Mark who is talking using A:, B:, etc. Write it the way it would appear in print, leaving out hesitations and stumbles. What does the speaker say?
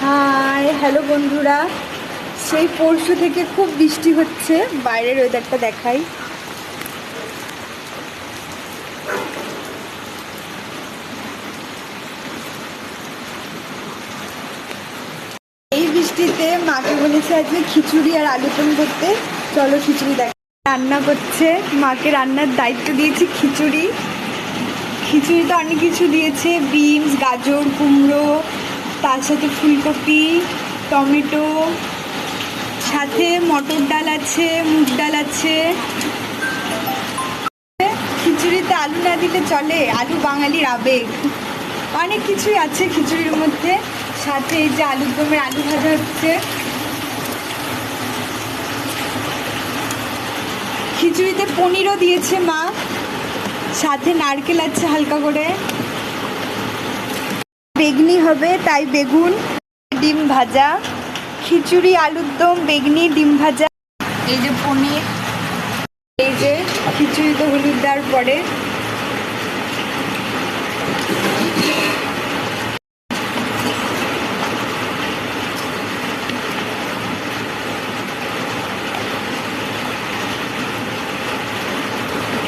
A: Hi hello বন্ধুরা, সেই পরশু থেকে খুব বৃষ্টি হচ্ছে। বাইরের ওয়েদারটা দেখাই। এই বৃষ্টিতে মাকে বলেছে আজকে খিচুড়ি আর আলুদম করতে। চলো খিচুড়ি দেখ। রান্না করছে, মাকে রান্নার দায়িত্ব দিয়েছি খিচুড়ি। খিচুড়িতে অনেক কিছু দিয়েছে, বিনস, গাজর, কুমড়ো, তার সাথে ফুলকপি, টমেটো, সাথে মটর ডাল আছে, মুগ ডাল আছে। খিচুড়িতে আলু না দিলে চলে, আলু বাঙালির আবেগ। অনেক কিছুই আছে খিচুড়ির মধ্যে। সাথে এই যে আলুর দমের আলু ভাজা হচ্ছে। খিচুড়িতে পনিরও দিয়েছে মা, সাথে নারকেল আছে হালকা করে। বেগনি হবে তাই বেগুন, ডিম ভাজা। খিচুড়ি, আলুর দম, বেগনি, ডিম ভাজা, এই যে পনির, এই যে খিচুড়িতে হলুদ দেওয়ার পরে